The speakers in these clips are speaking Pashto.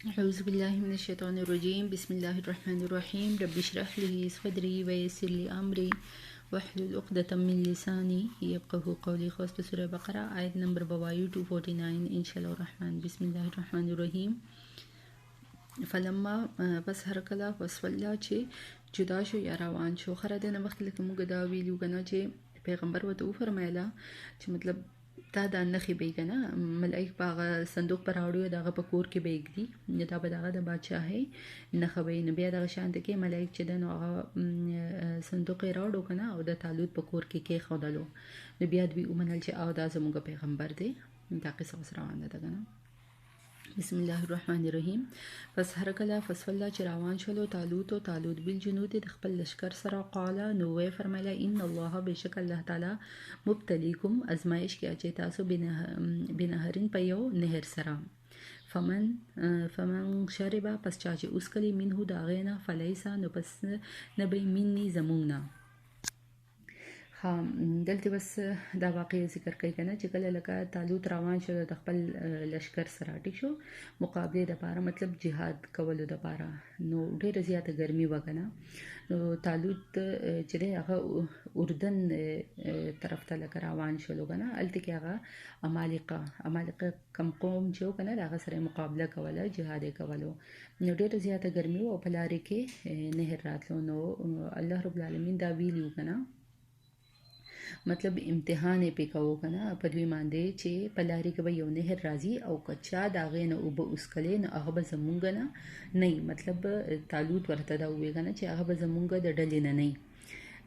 أعوذ بالله من الشيطان الرجيم. بسم الله الرحمن الرحيم. رب اشرح لي صدري ويسر لي أمري واحلل عقدة من لساني يفقهوا قولي. خاص بسورة بقرة آية نمبر بوايو 249 إن شاء الله الرحمن. بسم الله الرحمن الرحيم. فلما بس هر کله وسولا چې جدا شو یا روان شو خره د نه وخت لکه موږ دا ویلو کنه چې پیغمبر وته فرمایله چې مطلب دا د نخې به کنه ملائک باغ صندوق پر راوړو دغه په کور کې به یګدي دا به دغه د بادشاہي نخې به نه بیا دغه شانت کې ملائک چې د نو صندوق راوړو کنه او د تعلق په کور کې خودلو نو بیا دوی ومنل چې او دا زموږ پیغمبر دی دا قصه روانه ده کنه. بسم الله الرحمن الرحیم. پس هر کله فسولا چې روان شلو طالوت بالجنود د خپل لشکر سره قال نو وی فرمایله ان الله بشک الله تعالی مبتلیکم ازمایش کې اچي تاسو بنهرین په یو نهر سره فمن شرب پس چا چې اوس کلی منه دا غینا فلیسا نو پس نبی منی زمونږ نه. دلته بس دا واقعي ذکر کوي کنه چې کله لکه طالوت روان شو د خپل لشکر سره ټیک شو مقابله د لپاره مطلب جهاد کولو د لپاره نو ډیره زیاته ګرمي وکنه نو طالوت چې هغه اردن طرف ته لکه روان شو کنه الته کې هغه عمالقه کم قوم چې کنه هغه سره مقابله کوله جهاد کولو نو ډیره زیاته ګرمي او په لارې کې نهر راتلو نو الله رب العالمین دا ویلو کنه مطلب امتحان پې کوو کنه په دوی باندې چې په لارې کې به یو نهر راځي او کچا دا غې نه او به اوس کله نه هغه به زمونږ نه مطلب طالوت ورته دا وی کنه چې هغه به زمونږ د ډلې نه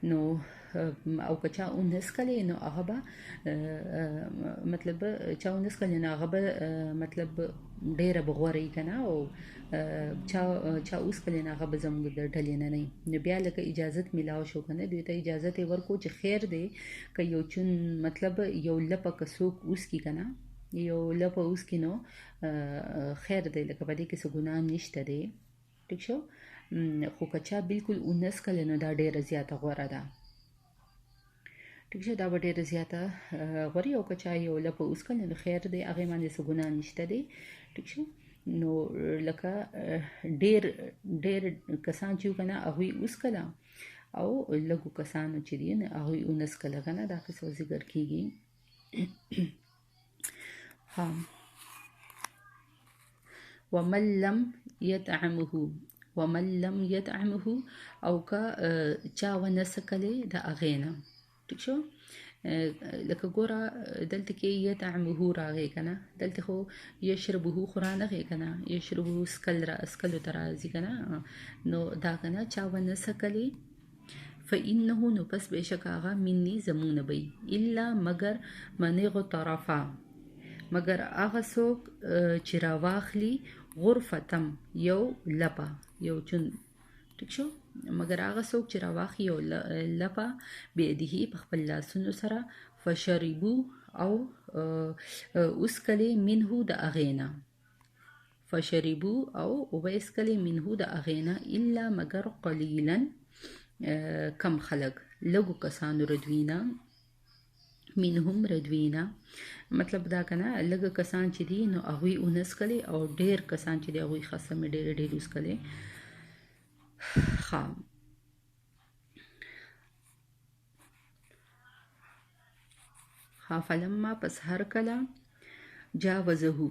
نو او کچا 19 کله نو هغه به مطلب چا 19 کله نه هغه به مطلب ډیره بغوري کنه او چا اوس کله نه هغه به زموږ د ډلې نه نو بیا لکه اجازه ملاو شو کنه دوی ته اجازه ورکو چې خیر دی که یو چون مطلب یو لپه کسوک اوس کی کنه یو لپه اوس کی نو خیر دی لکه پدې کې څه ګناه نشته دی ټیک شو خو کچا بالکل 19 کله نو دا ډیره زیاته غوړه ده ټیک شو دا ډیره زیاته غوړي او کچا یو لپه اوس کله نو خیر دی هغه باندې څه ګناه نشته دی ټیک شو نو لکه ډیر کسان چې کنه هغه اوس کله او لګو کسانو چې دي نه هغه 19 کله کنه دا څه ذکر کیږي. ها ومن لم يطعمه او کا چا ونسکله د اغینا ټیک شو لکه ګوره دلته کې یطعمه راغی کنه دلته خو یشربه قران غی کنه یشربه اسکل ترازی کنه نو دا کنه چا ونسکله فإنه نو پس بشک آغا منی زمون بی الا مگر منیغ طرفا مگر آغا سوک چرا واخلی غرفتم یو لپا یو چون ٹھیک شو مگر آغا سوک چرا واخلی یو لپا بیدهی پخپل لاسونو سرا فشربو او اسکلی منهو دا اغینا فشربو او ویسکلی منهو دا اغینا الا مگر قلیلا کم خلق لګو کسانو ردوینا منهم ردوینا مطلب دا کنه لګ کسان چې دي نو هغه 19 کله او ډیر کسان چې دي هغه خاصه مې ډیر اوس کله فلما پس هر کله جاوزهو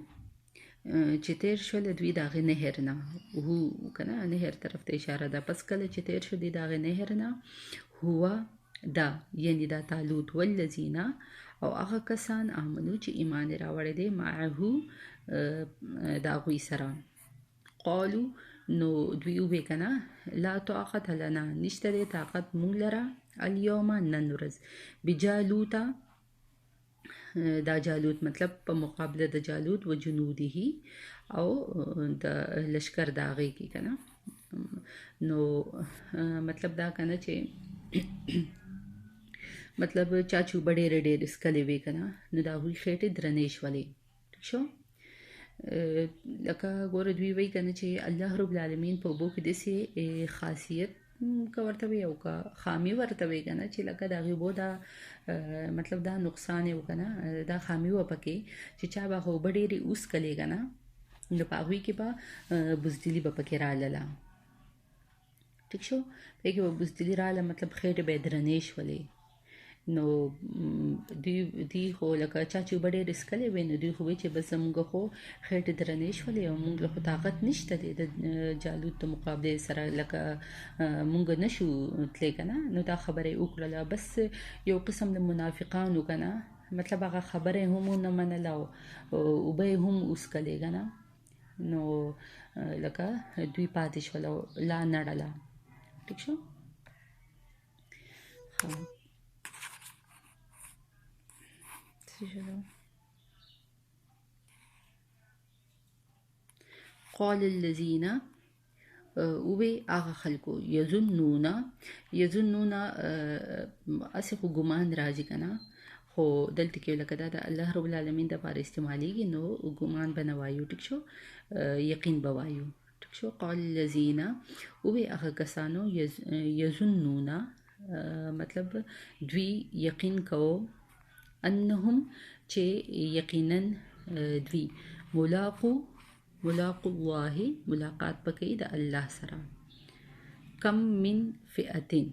چې تیر شو دوی داغه نهر نه هو کنه نهر طرف ته اشاره ده پس کله چې تیر شو دی داغه نهر نه هو دا یعنی دا طالوت والذین او هغه کسان امنو چې ایمان راوړی دي معه دا غوی سره قالو نو دوی وی کنه لا طاقت لنا نشته طاقت مونږ لره اليوم ننرز بجالوتا دا جالوت مطلب په مقابله د جالوت و جنوده او د لشکر داغه کی کنه نو مطلب دا کنه چې مطلب چاچو ډېر اسکلې وی کنه نو دا وی خېټه درنېش ولې ٹھیک شو لکه ګور دوی وی کنه چې الله رب العالمین په بو کې دسي خاصیت کا ورته وی او کا خامی ورته وی کنه چې لکه دا غیبو دا مطلب دا نقصان یو کنه دا خامی و پکې چې چا به ډېری اوس کلی کنه نو په هغوی کې به بزدلي به پکې راغله. ټیک شو، په کې به بزدلي راغله، مطلب خېټې به یې درنې شولې. نو دوی خو لکه چا چې اوبه ډېرې څښلې وې، نو دوی خو وایي چې بس زموږ خو خېټې درنې شولې او موږ له خو طاقت نشته دی د جالوت د مقابلې سره، لکه موږ نشو تللی که نه. نو دا خبره یې وکړله. بس یو قسم د منافقانو که نه، مطلب هغه خبره یې هم ونه منله او اوبه یې هم وڅښلې که نه. نو لکه دوی پاتې شول او لا نړله. ټیک شو. قال الذين اوی هغه خلکو یظنون اسی خو ګمان راځي که نه، خو دلته کې لکه دا د الله رب العالمین دپاره استعمالیږي، نو ګمان به نه وایو. ټیک شو، یقین به وایو. ټیک شو. قال الذین اوی هغه کسانو یظنون مطلب دوی یقین کوو، انهم چې یقینا دوی ملاقو الله ملاقات پکې د الله سره. کم من فئتین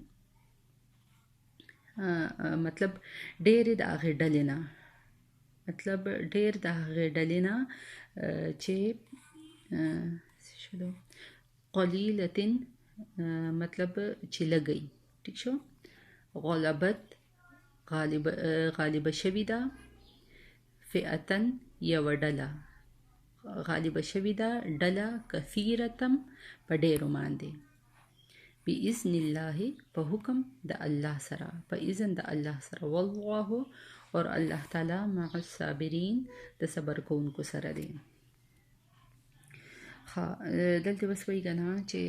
مطلب ډېر د هغې ډلې نه، مطلب ډېر د هغې ډلې نه چې قلیلتن مطلب چې لږی. ټیک شو. غلبت غالبه شوې ده، فئتن یوه ډله، غالبه شوې ده ډله، کثیرتم په ډېرو باندې، بإذن الله په حکم د الله سره، په اذن د الله سره. والله اور الله تعالی مع الصابرین د صبر کوونکو سره دی. دلته بس وایي که نه چې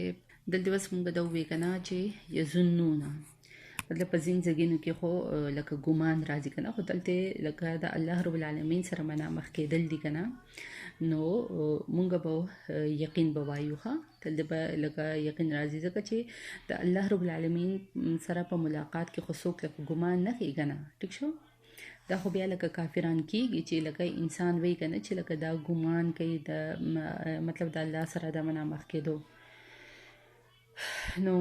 دلته بس مونږ دا ووایو که نه چې یظنون مطلب په ځینې ځایونو کې خو لکه ګمان راځي که نه، خو دلته لکه د الله رب العالمین سره مخ کېدل دي که نه، نو مونږ به یقین به وایو. دلته به لکه یقین راځي ځکه چې د الله رب العالمین سره په ملاقات کې خو څوک لکه ګمان نه کوي که نه. ټیک شو. دا خو بیا لکه کافران کېږي چې لکه انسان وایي که نه چې لکه دا ګمان کوي د مطلب د الله سره د مخ کېدو. نو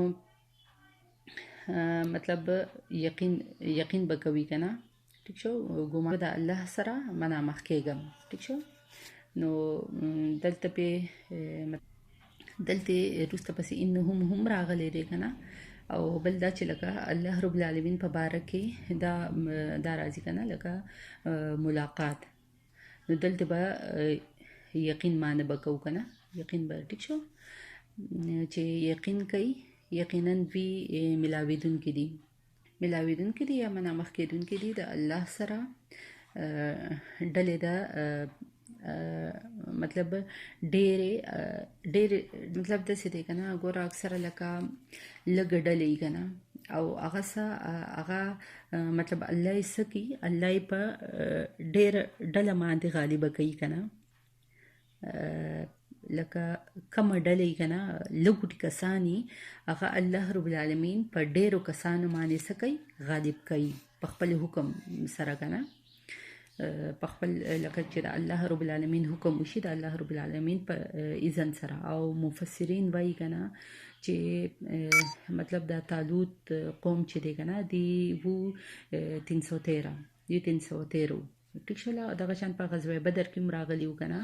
مطلب یقین به کوي که نه. ټیک شو. ګمان د الله سره مخ کېږم. ټیک شو. نو دلته وروسته پسې انهم هم راغلی دی که نه، او بل دا چې لکه الله رب العالمین په باره کې دا راځي که نه لکه ملاقات، نو دلته به یقین معنی به کوو که نه، یقین به. ټیک شو. چې یقین کوي یقینا دوی ملاویدونکي دي یا مخ کېدونکي دي د الله سره ډلې ده، مطلب ډېرې مطلب داسې دی که نه، ګوره اکثره لکه لږه ډلې که نه، او هغه مطلب الله یې څه کوي، الله یې په ډېره ډله باندې غالبه کوي که نه. لکه کمه ډلې که نه، لږو کسانی هغه الله رب العالمین په ډېرو کسانو باندې څه کوي، غالب کوي په خپل حکم سره که نه، په خپل لکه چې د الله رب العالمین حکم وشي د الله رب العالمین په اذن سره. او مفسرین وایي که نه چې مطلب د طالوت قوم چې دی که نه، دی وو 313 ټیک شوله. دغه شان په غزوه بدر کې هم راغلي وو که نه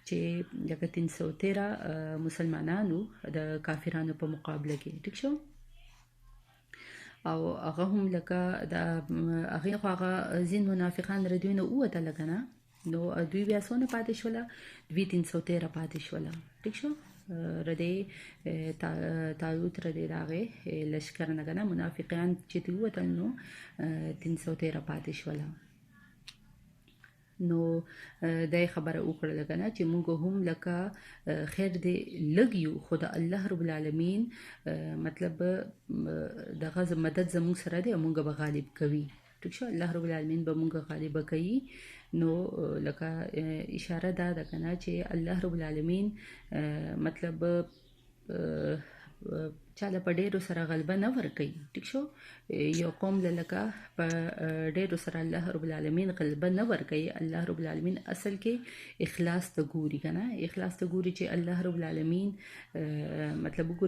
چې لکه 313 مسلمانانو د کافرانو په مقابله کې. ټیک شو. او هغه هم لکه د هغې خو هغه ځین منافقان له دوی نه ووتله که نه، نو دوی بیا څونه پاتې شوله، دوی 313 پاتې شوله. ټیک شو. ردې طالوت ردې د هغې لشکر نه که نه منافقان چې دوی ووتل نو 313 پاتې شوله. نو دا خبره وکړله که نه چې موږ هم لکه خیر دې لږ یو، خو د الله رب العالمین مطلب دغه مدد زموږ سره دی او موږ به غالب کوي. ټیک شو. الله رب العالمین به موږ غالبه کوي. نو لکه اشاره دا ده که نه چې الله رب العالمین مطلب چاله په ډیرو سره غلبه نه ورکوي. ټیک شو. یو قوم لکه په ډیرو سره الله رب العالمین غلبه نه ورکوي. الله رب العالمین اصل کې اخلاص ته ګوري کنه، اخلاص ته ګوري چې الله رب العالمین مطلب وګوري